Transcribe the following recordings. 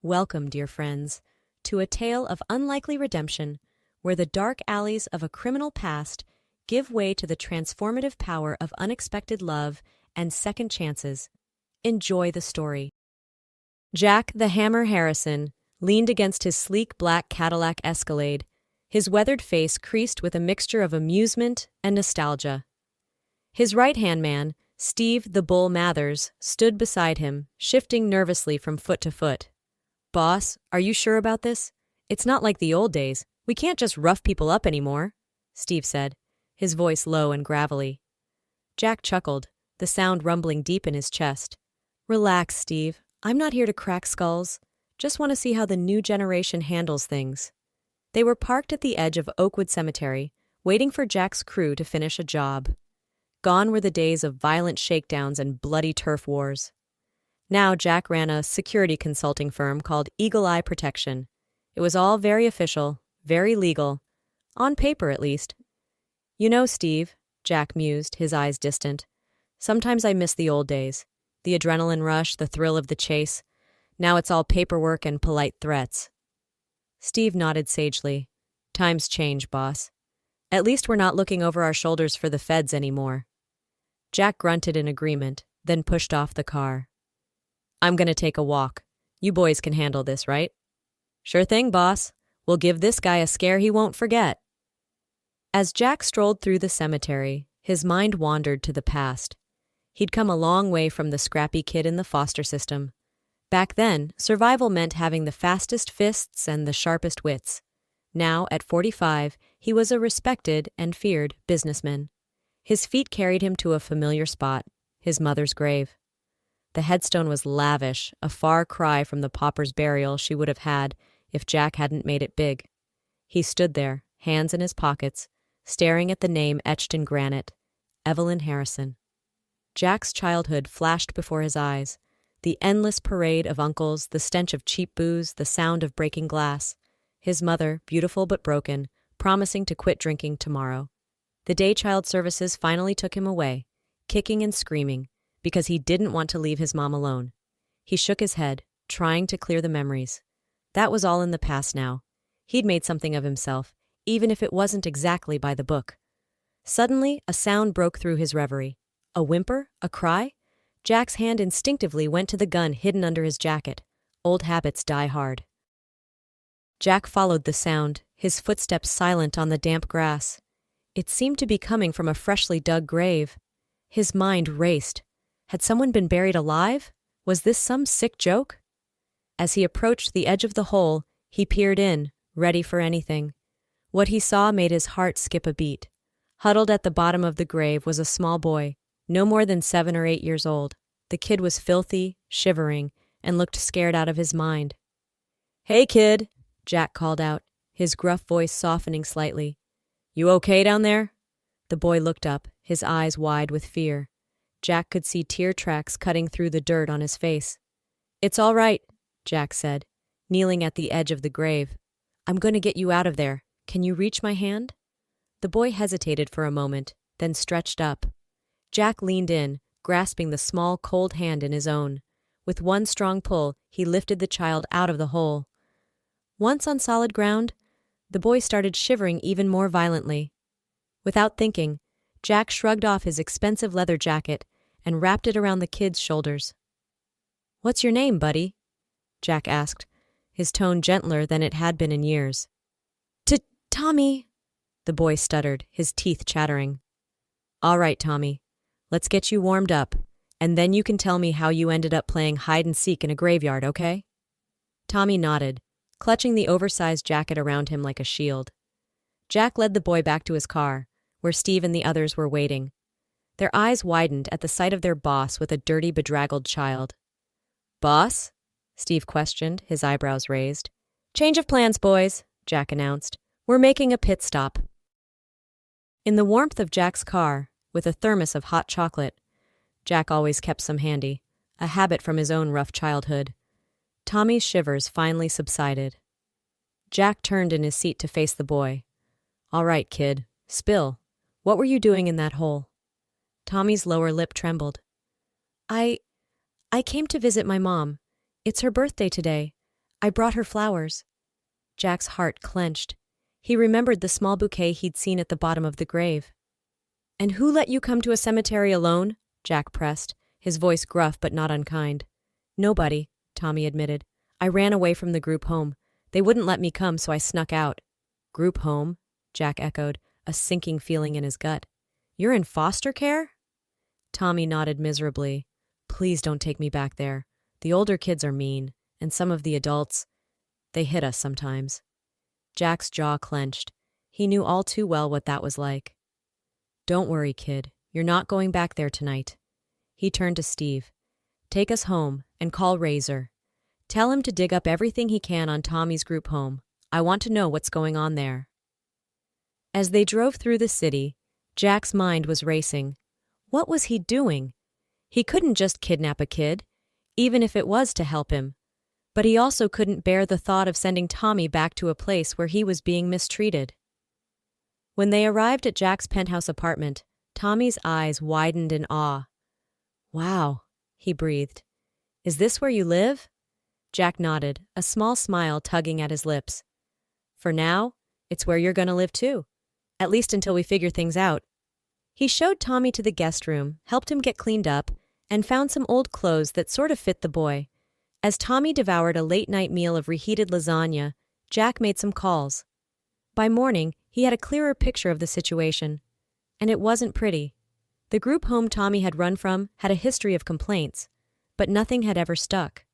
Welcome, dear friends, to a tale of unlikely redemption where the dark alleys of a criminal past give way to the transformative power of unexpected love and second chances. Enjoy the story. Jack the Hammer Harrison leaned against his sleek black Cadillac Escalade, his weathered face creased with a mixture of amusement and nostalgia. His right-hand man, Steve the Bull Mathers, stood beside him, shifting nervously from foot to foot. "Boss, are you sure about this? It's not like the old days. We can't just rough people up anymore," Steve said, his voice low and gravelly. Jack chuckled, the sound rumbling deep in his chest. "Relax, Steve. I'm not here to crack skulls. Just want to see how the new generation handles things." They were parked at the edge of Oakwood Cemetery, waiting for Jack's crew to finish a job. Gone were the days of violent shakedowns and bloody turf wars. Now Jack ran a security consulting firm called Eagle Eye Protection. It was all very official, very legal. On paper, at least. "You know, Steve," Jack mused, his eyes distant, "sometimes I miss the old days. The adrenaline rush, the thrill of the chase. Now it's all paperwork and polite threats." Steve nodded sagely. "Times change, boss. At least we're not looking over our shoulders for the feds anymore." Jack grunted in agreement, then pushed off the car. "I'm gonna take a walk. You boys can handle this, right?" "Sure thing, boss. We'll give this guy a scare he won't forget." As Jack strolled through the cemetery, his mind wandered to the past. He'd come a long way from the scrappy kid in the foster system. Back then, survival meant having the fastest fists and the sharpest wits. Now, at 45, he was a respected and feared businessman. His feet carried him to a familiar spot, his mother's grave. The headstone was lavish, a far cry from the pauper's burial she would have had if Jack hadn't made it big. He stood there, hands in his pockets, staring at the name etched in granite, Evelyn Harrison. Jack's childhood flashed before his eyes, the endless parade of uncles, the stench of cheap booze, the sound of breaking glass. His mother, beautiful but broken, promising to quit drinking tomorrow. The day child services finally took him away, kicking and screaming, because he didn't want to leave his mom alone. He shook his head, trying to clear the memories. That was all in the past now. He'd made something of himself, even if it wasn't exactly by the book. Suddenly, a sound broke through his reverie. A whimper? A cry? Jack's hand instinctively went to the gun hidden under his jacket. Old habits die hard. Jack followed the sound, his footsteps silent on the damp grass. It seemed to be coming from a freshly dug grave. His mind raced. Had someone been buried alive? Was this some sick joke? As he approached the edge of the hole, he peered in, ready for anything. What he saw made his heart skip a beat. Huddled at the bottom of the grave was a small boy, no more than 7 or 8 years old. The kid was filthy, shivering, and looked scared out of his mind. "Hey, kid," Jack called out, his gruff voice softening slightly. "You okay down there?" The boy looked up, his eyes wide with fear. Jack could see tear tracks cutting through the dirt on his face. "It's all right," Jack said, kneeling at the edge of the grave. "I'm going to get you out of there. Can you reach my hand?" The boy hesitated for a moment, then stretched up. Jack leaned in, grasping the small, cold hand in his own. With one strong pull, he lifted the child out of the hole. Once on solid ground, the boy started shivering even more violently. Without thinking, Jack shrugged off his expensive leather jacket and wrapped it around the kid's shoulders. "What's your name, buddy?" Jack asked, his tone gentler than it had been in years. "Tommy," the boy stuttered, his teeth chattering. "All right, Tommy. Let's get you warmed up, and then you can tell me how you ended up playing hide-and-seek in a graveyard, okay?" Tommy nodded, clutching the oversized jacket around him like a shield. Jack led the boy back to his car, where Steve and the others were waiting. Their eyes widened at the sight of their boss with a dirty, bedraggled child. "Boss?" Steve questioned, his eyebrows raised. "Change of plans, boys," Jack announced. "We're making a pit stop." In the warmth of Jack's car, with a thermos of hot chocolate, Jack always kept some handy, a habit from his own rough childhood, Tommy's shivers finally subsided. Jack turned in his seat to face the boy. "All right, kid. Spill. What were you doing in that hole?" Tommy's lower lip trembled. I came to visit my mom. It's her birthday today. I brought her flowers. Jack's heart clenched. He remembered the small bouquet he'd seen at the bottom of the grave. And who let you come to a cemetery alone? Jack pressed, his voice gruff but not unkind. Nobody, Tommy admitted. I ran away from the group home. They wouldn't let me come, so I snuck out. Group home? Jack echoed, a sinking feeling in his gut. You're in foster care? Tommy nodded miserably. Please don't take me back there. The older kids are mean, and some of the adults, they hit us sometimes. Jack's jaw clenched. He knew all too well what that was like. Don't worry, kid. You're not going back there tonight. He turned to Steve. Take us home and call Razor. Tell him to dig up everything he can on Tommy's group home. I want to know what's going on there. As they drove through the city, Jack's mind was racing. What was he doing? He couldn't just kidnap a kid, even if it was to help him. But he also couldn't bear the thought of sending Tommy back to a place where he was being mistreated. When they arrived at Jack's penthouse apartment, Tommy's eyes widened in awe. Wow, he breathed. Is this where you live? Jack nodded, a small smile tugging at his lips. For now, it's where you're going to live too. At least until we figure things out. He showed Tommy to the guest room, helped him get cleaned up, and found some old clothes that sort of fit the boy. As Tommy devoured a late-night meal of reheated lasagna, Jack made some calls. By morning, he had a clearer picture of the situation. And it wasn't pretty. The group home Tommy had run from had a history of complaints, but nothing had ever stuck.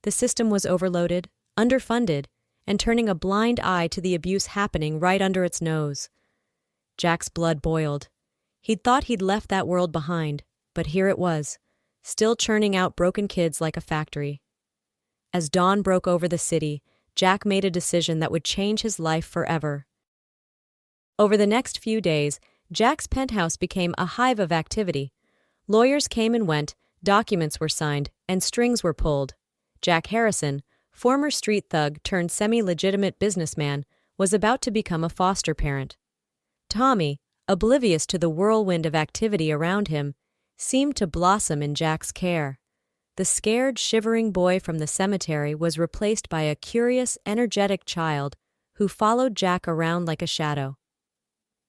The system was overloaded, underfunded, and turning a blind eye to the abuse happening right under its nose. Jack's blood boiled. He'd thought he'd left that world behind, but here it was, still churning out broken kids like a factory. As dawn broke over the city, Jack made a decision that would change his life forever. Over the next few days, Jack's penthouse became a hive of activity. Lawyers came and went, documents were signed, and strings were pulled. Jack Harrison, former street thug turned semi-legitimate businessman, was about to become a foster parent. Tommy, oblivious to the whirlwind of activity around him, seemed to blossom in Jack's care. The scared, shivering boy from the cemetery was replaced by a curious, energetic child who followed Jack around like a shadow.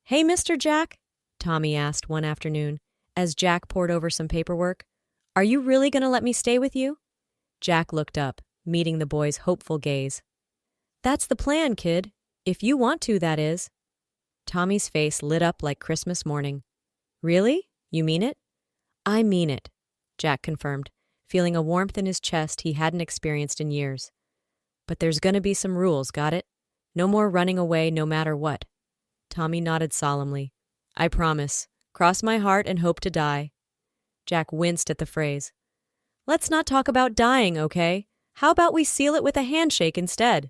Hey, Mr. Jack, Tommy asked one afternoon, as Jack pored over some paperwork. Are you really going to let me stay with you? Jack looked up, meeting the boy's hopeful gaze. That's the plan, kid. If you want to, that is. Tommy's face lit up like Christmas morning. Really? You mean it? I mean it, Jack confirmed, feeling a warmth in his chest he hadn't experienced in years. But there's gonna be some rules, got it? No more running away no matter what. Tommy nodded solemnly. I promise. Cross my heart and hope to die. Jack winced at the phrase. Let's not talk about dying, okay? How about we seal it with a handshake instead?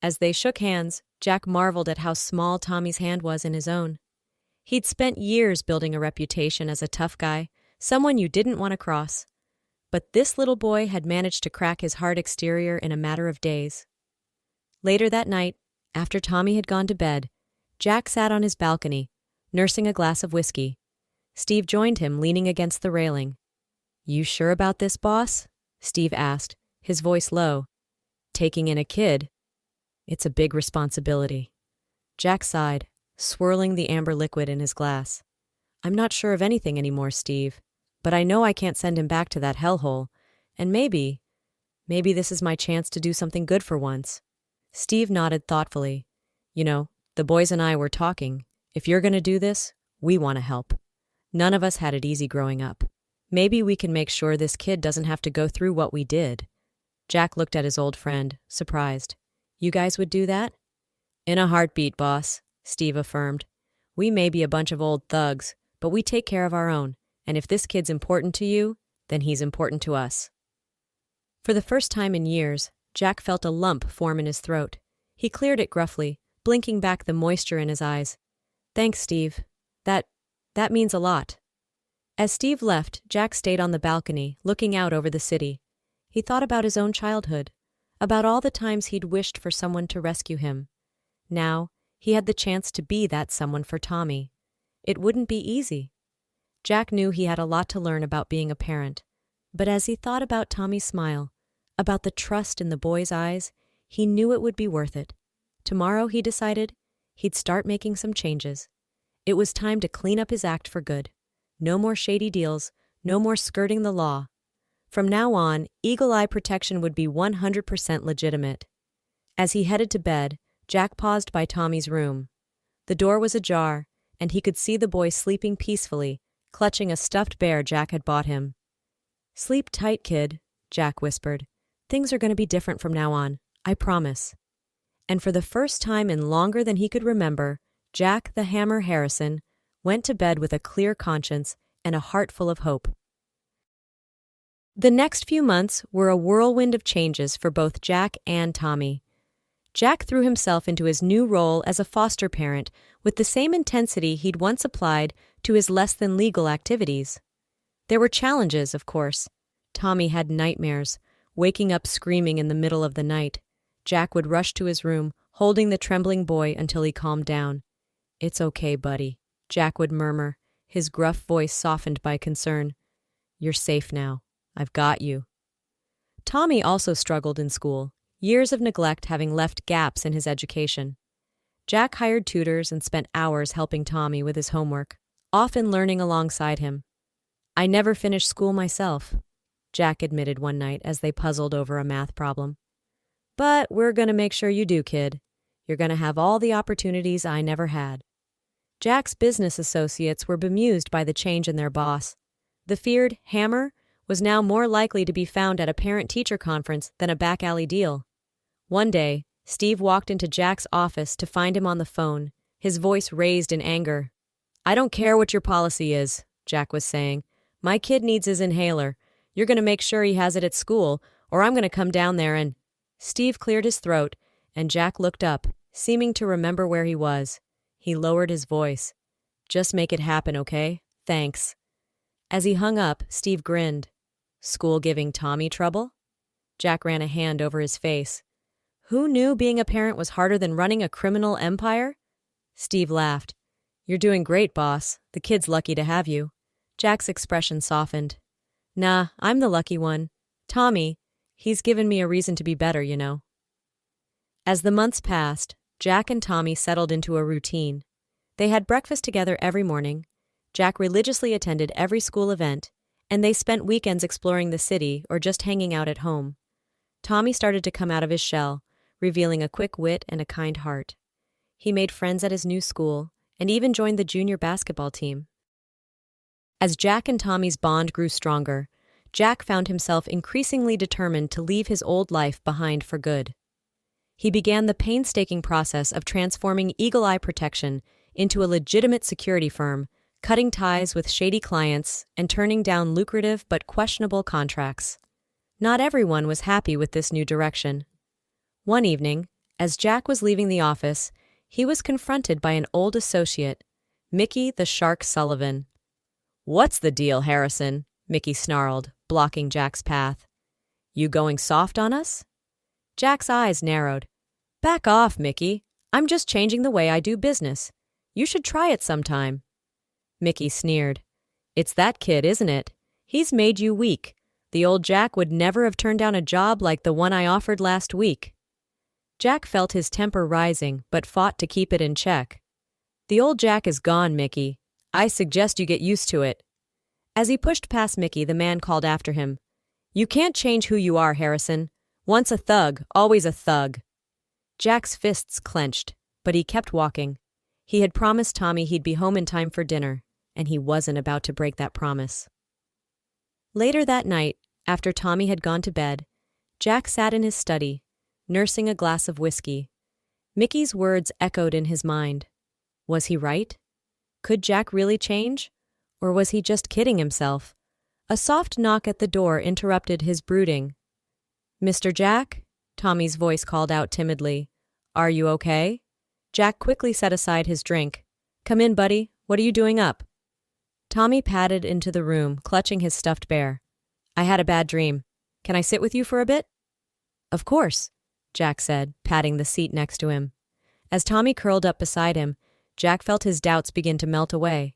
As they shook hands, Jack marveled at how small Tommy's hand was in his own. He'd spent years building a reputation as a tough guy, someone you didn't want to cross. But this little boy had managed to crack his hard exterior in a matter of days. Later that night, after Tommy had gone to bed, Jack sat on his balcony, nursing a glass of whiskey. Steve joined him, leaning against the railing. You sure about this, boss? Steve asked, his voice low. Taking in a kid? It's a big responsibility. Jack sighed, swirling the amber liquid in his glass. I'm not sure of anything anymore, Steve, but I know I can't send him back to that hellhole, and maybe this is my chance to do something good for once. Steve nodded thoughtfully. You know, the boys and I were talking. If you're going to do this, we want to help. None of us had it easy growing up. Maybe we can make sure this kid doesn't have to go through what we did. Jack looked at his old friend, surprised. You guys would do that? In a heartbeat, boss, Steve affirmed. We may be a bunch of old thugs, but we take care of our own, and if this kid's important to you, then he's important to us. For the first time in years, Jack felt a lump form in his throat. He cleared it gruffly, blinking back the moisture in his eyes. Thanks, Steve. That means a lot. As Steve left, Jack stayed on the balcony, looking out over the city. He thought about his own childhood, about all the times he'd wished for someone to rescue him. Now, he had the chance to be that someone for Tommy. It wouldn't be easy. Jack knew he had a lot to learn about being a parent, but as he thought about Tommy's smile, about the trust in the boy's eyes, he knew it would be worth it. Tomorrow, he decided, he'd start making some changes. It was time to clean up his act for good. No more shady deals, no more skirting the law. From now on, Eagle Eye Protection would be 100% legitimate. As he headed to bed, Jack paused by Tommy's room. The door was ajar, and he could see the boy sleeping peacefully, clutching a stuffed bear Jack had bought him. "Sleep tight, kid," Jack whispered. "Things are going to be different from now on, I promise." And for the first time in longer than he could remember, Jack the Hammer Harrison went to bed with a clear conscience and a heart full of hope. The next few months were a whirlwind of changes for both Jack and Tommy. Jack threw himself into his new role as a foster parent with the same intensity he'd once applied to his less-than-legal activities. There were challenges, of course. Tommy had nightmares, waking up screaming in the middle of the night. Jack would rush to his room, holding the trembling boy until he calmed down. "It's okay, buddy," Jack would murmur, his gruff voice softened by concern. "You're safe now. I've got you." Tommy also struggled in school, years of neglect having left gaps in his education. Jack hired tutors and spent hours helping Tommy with his homework, often learning alongside him. "I never finished school myself," Jack admitted one night as they puzzled over a math problem. "But we're going to make sure you do, kid. You're going to have all the opportunities I never had." Jack's business associates were bemused by the change in their boss. The feared Hammer was now more likely to be found at a parent-teacher conference than a back-alley deal. One day, Steve walked into Jack's office to find him on the phone, his voice raised in anger. "I don't care what your policy is," Jack was saying. "My kid needs his inhaler. You're going to make sure he has it at school, or I'm going to come down there and—" Steve cleared his throat, and Jack looked up, seeming to remember where he was. He lowered his voice. "Just make it happen, okay? Thanks." As he hung up, Steve grinned. "School giving Tommy trouble?" Jack ran a hand over his face. "Who knew being a parent was harder than running a criminal empire?" Steve laughed. "You're doing great, boss. The kid's lucky to have you." Jack's expression softened. "Nah, I'm the lucky one. Tommy, he's given me a reason to be better, you know." As the months passed, Jack and Tommy settled into a routine. They had breakfast together every morning. Jack religiously attended every school event, and they spent weekends exploring the city or just hanging out at home. Tommy started to come out of his shell, revealing a quick wit and a kind heart. He made friends at his new school and even joined the junior basketball team. As Jack and Tommy's bond grew stronger, Jack found himself increasingly determined to leave his old life behind for good. He began the painstaking process of transforming Eagle Eye Protection into a legitimate security firm, cutting ties with shady clients and turning down lucrative but questionable contracts. Not everyone was happy with this new direction. One evening, as Jack was leaving the office, he was confronted by an old associate, Mickey the Shark Sullivan. "What's the deal, Harrison?" Mickey snarled, blocking Jack's path. "You going soft on us?" Jack's eyes narrowed. "Back off, Mickey. I'm just changing the way I do business. You should try it sometime." Mickey sneered. "It's that kid, isn't it? He's made you weak. The old Jack would never have turned down a job like the one I offered last week." Jack felt his temper rising, but fought to keep it in check. "The old Jack is gone, Mickey. I suggest you get used to it." As he pushed past Mickey, the man called after him. "You can't change who you are, Harrison. Once a thug, always a thug." Jack's fists clenched, but he kept walking. He had promised Tommy he'd be home in time for dinner, and he wasn't about to break that promise. Later that night, after Tommy had gone to bed, Jack sat in his study, nursing a glass of whiskey. Mickey's words echoed in his mind. Was he right? Could Jack really change? Or was he just kidding himself? A soft knock at the door interrupted his brooding. "Mr. Jack?" Tommy's voice called out timidly. "Are you okay?" Jack quickly set aside his drink. "Come in, buddy. What are you doing up?" Tommy padded into the room, clutching his stuffed bear. "I had a bad dream. Can I sit with you for a bit?" "Of course," Jack said, patting the seat next to him. As Tommy curled up beside him, Jack felt his doubts begin to melt away.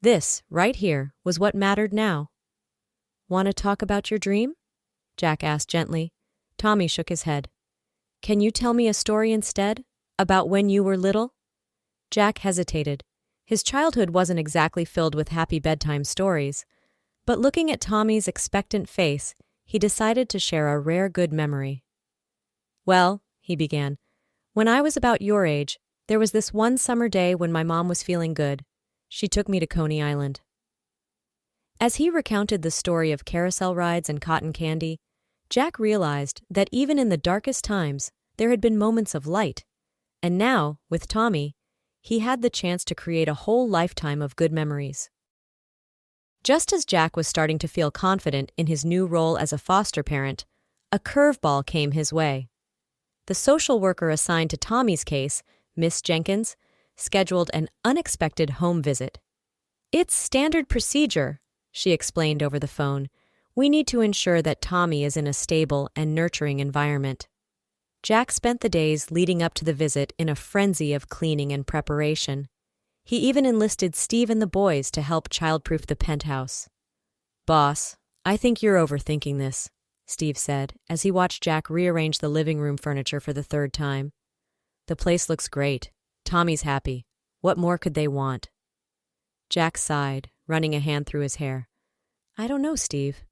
This, right here, was what mattered now. "Want to talk about your dream?" Jack asked gently. Tommy shook his head. Can you tell me a story instead? About when you were little? Jack hesitated. His childhood wasn't exactly filled with happy bedtime stories, but looking at Tommy's expectant face, he decided to share a rare good memory. Well, he began, when I was about your age, there was this one summer day when my mom was feeling good. She took me to Coney Island. As he recounted the story of carousel rides and cotton candy, Jack realized that even in the darkest times, there had been moments of light. And now, with Tommy, he had the chance to create a whole lifetime of good memories. Just as Jack was starting to feel confident in his new role as a foster parent, a curveball came his way. The social worker assigned to Tommy's case, Miss Jenkins, scheduled an unexpected home visit. It's standard procedure, she explained over the phone. We need to ensure that Tommy is in a stable and nurturing environment. Jack spent the days leading up to the visit in a frenzy of cleaning and preparation. He even enlisted Steve and the boys to help childproof the penthouse. Boss, I think you're overthinking this, Steve said as he watched Jack rearrange the living room furniture for the third time. The place looks great. Tommy's happy. What more could they want? Jack sighed, running a hand through his hair. I don't know, Steve.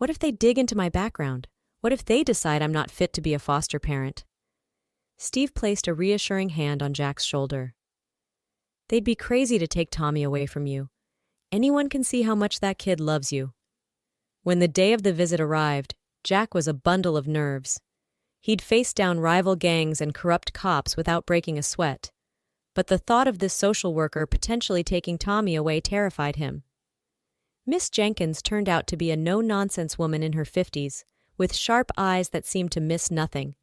What if they dig into my background? What if they decide I'm not fit to be a foster parent? Steve placed a reassuring hand on Jack's shoulder. They'd be crazy to take Tommy away from you. Anyone can see how much that kid loves you. When the day of the visit arrived, Jack was a bundle of nerves. He'd faced down rival gangs and corrupt cops without breaking a sweat. But the thought of this social worker potentially taking Tommy away terrified him. Miss Jenkins turned out to be a no-nonsense woman in her 50s, with sharp eyes that seemed to miss nothing.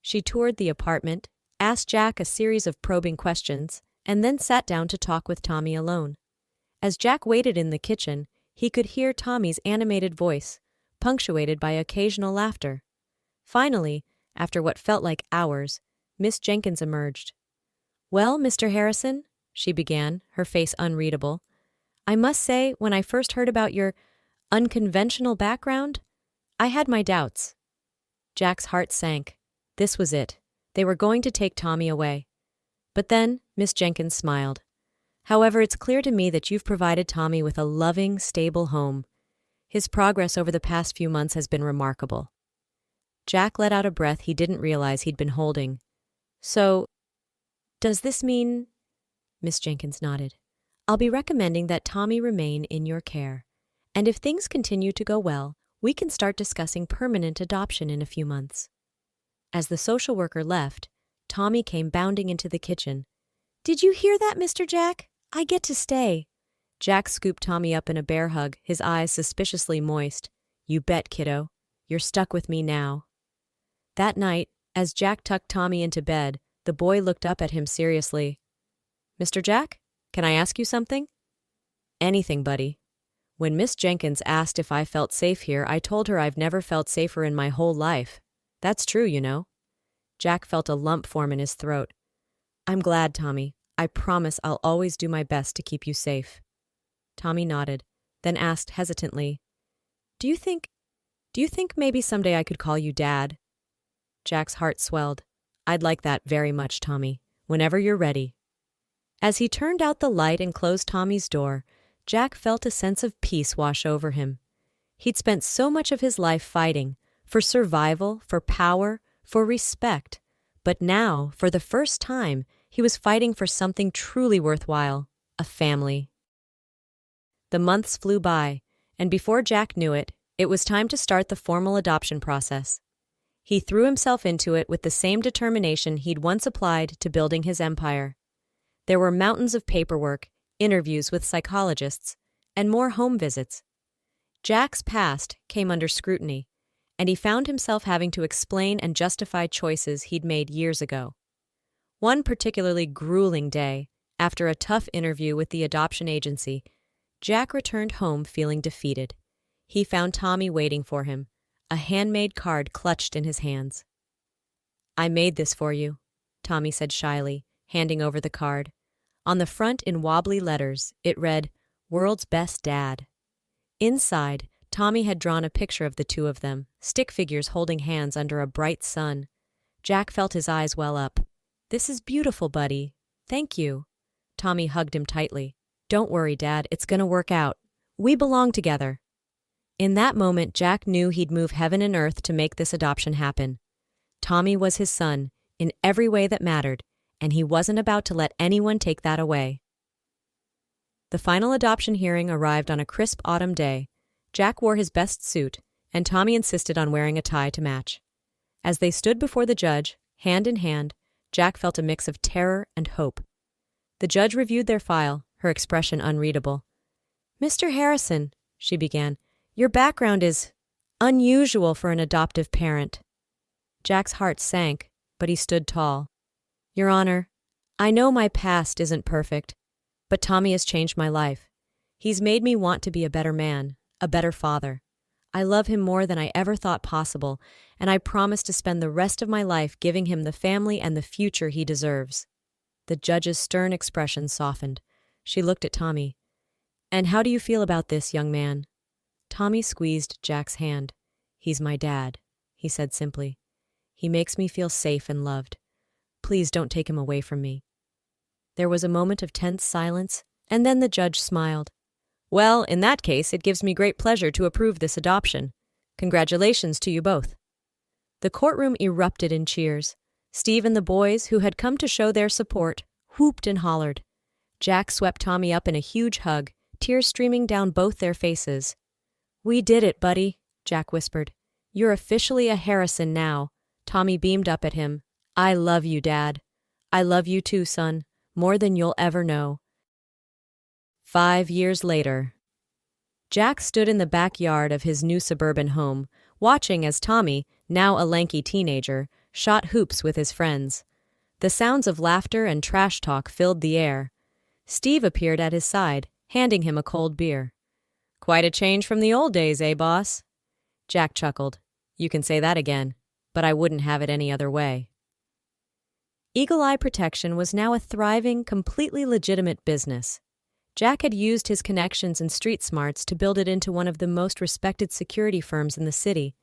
She toured the apartment, asked Jack a series of probing questions, and then sat down to talk with Tommy alone. As Jack waited in the kitchen, he could hear Tommy's animated voice, punctuated by occasional laughter. Finally, after what felt like hours, Miss Jenkins emerged. Well, Mr. Harrison, she began, her face unreadable, I must say, when I first heard about your unconventional background, I had my doubts. Jack's heart sank. This was it. They were going to take Tommy away. But then, Miss Jenkins smiled. However, it's clear to me that you've provided Tommy with a loving, stable home. His progress over the past few months has been remarkable. Jack let out a breath he didn't realize he'd been holding. So, does this mean... Miss Jenkins nodded. I'll be recommending that Tommy remain in your care. And if things continue to go well, we can start discussing permanent adoption in a few months. As the social worker left, Tommy came bounding into the kitchen. Did you hear that, Mr. Jack? I get to stay. Jack scooped Tommy up in a bear hug, his eyes suspiciously moist. You bet, kiddo. You're stuck with me now. That night, as Jack tucked Tommy into bed, the boy looked up at him seriously. Mr. Jack, can I ask you something? Anything, buddy. When Miss Jenkins asked if I felt safe here, I told her I've never felt safer in my whole life. That's true, you know. Jack felt a lump form in his throat. I'm glad, Tommy. I promise I'll always do my best to keep you safe. Tommy nodded, then asked hesitantly, Do you think maybe someday I could call you Dad? Jack's heart swelled. I'd like that very much, Tommy. Whenever you're ready. As he turned out the light and closed Tommy's door, Jack felt a sense of peace wash over him. He'd spent so much of his life fighting, for survival, for power, for respect. But now, for the first time, he was fighting for something truly worthwhile, a family. The months flew by, and before Jack knew it, it was time to start the formal adoption process. He threw himself into it with the same determination he'd once applied to building his empire. There were mountains of paperwork, interviews with psychologists, and more home visits. Jack's past came under scrutiny, and he found himself having to explain and justify choices he'd made years ago. One particularly grueling day, after a tough interview with the adoption agency, Jack returned home feeling defeated. He found Tommy waiting for him, a handmade card clutched in his hands. I made this for you, Tommy said shyly, handing over the card. On the front in wobbly letters, it read, World's Best Dad. Inside, Tommy had drawn a picture of the two of them, stick figures holding hands under a bright sun. Jack felt his eyes well up. "This is beautiful, buddy. Thank you." Tommy hugged him tightly. "Don't worry, Dad, it's gonna work out. We belong together." In that moment, Jack knew he'd move heaven and earth to make this adoption happen. Tommy was his son, in every way that mattered, and he wasn't about to let anyone take that away. The final adoption hearing arrived on a crisp autumn day. Jack wore his best suit, and Tommy insisted on wearing a tie to match. As they stood before the judge, hand in hand, Jack felt a mix of terror and hope. The judge reviewed their file, her expression unreadable. "Mr. Harrison," she began, "your background is unusual for an adoptive parent." Jack's heart sank, but he stood tall. "Your Honor, I know my past isn't perfect, but Tommy has changed my life. He's made me want to be a better man, a better father. I love him more than I ever thought possible, and I promise to spend the rest of my life giving him the family and the future he deserves." The judge's stern expression softened. She looked at Tommy. "And how do you feel about this, young man?" Tommy squeezed Jack's hand. "He's my dad," he said simply. "He makes me feel safe and loved. Please don't take him away from me." There was a moment of tense silence, and then the judge smiled. "Well, in that case, it gives me great pleasure to approve this adoption. Congratulations to you both." The courtroom erupted in cheers. Steve and the boys, who had come to show their support, whooped and hollered. Jack swept Tommy up in a huge hug, tears streaming down both their faces. "We did it, buddy," Jack whispered. "You're officially a Harrison now." Tommy beamed up at him. "I love you, Dad. I love you too, son, more than you'll ever know." 5 years later. Jack stood in the backyard of his new suburban home, watching as Tommy, now a lanky teenager, shot hoops with his friends. The sounds of laughter and trash talk filled the air. Steve appeared at his side, handing him a cold beer. "Quite a change from the old days, eh, boss?" Jack chuckled. "You can say that again, but I wouldn't have it any other way." Eagle Eye Protection was now a thriving, completely legitimate business. Jack had used his connections and street smarts to build it into one of the most respected security firms in the city.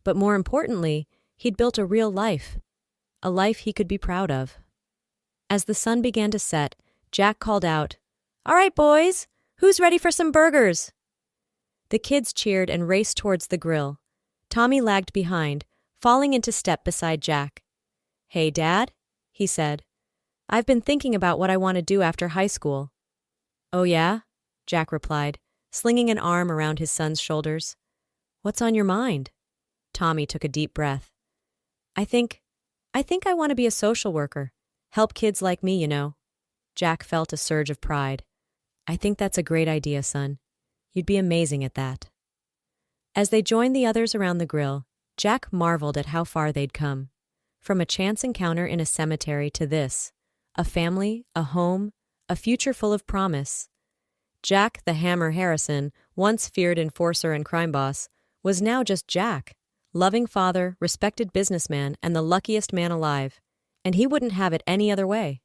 But more importantly, he'd built a real life, a life he could be proud of. As the sun began to set, Jack called out, "All right, boys, who's ready for some burgers?" The kids cheered and raced towards the grill. Tommy lagged behind, falling into step beside Jack. "Hey, Dad," he said. "I've been thinking about what I want to do after high school." "Oh yeah?" Jack replied, slinging an arm around his son's shoulders. "What's on your mind?" Tommy took a deep breath. I think I want to be a social worker. Help kids like me, you know." Jack felt a surge of pride. "I think that's a great idea, son. You'd be amazing at that." As they joined the others around the grill, Jack marveled at how far they'd come. From a chance encounter in a cemetery to this, a family, a home, a future full of promise. Jack the Hammer Harrison, once feared enforcer and crime boss, was now just Jack, loving father, respected businessman, and the luckiest man alive, and he wouldn't have it any other way.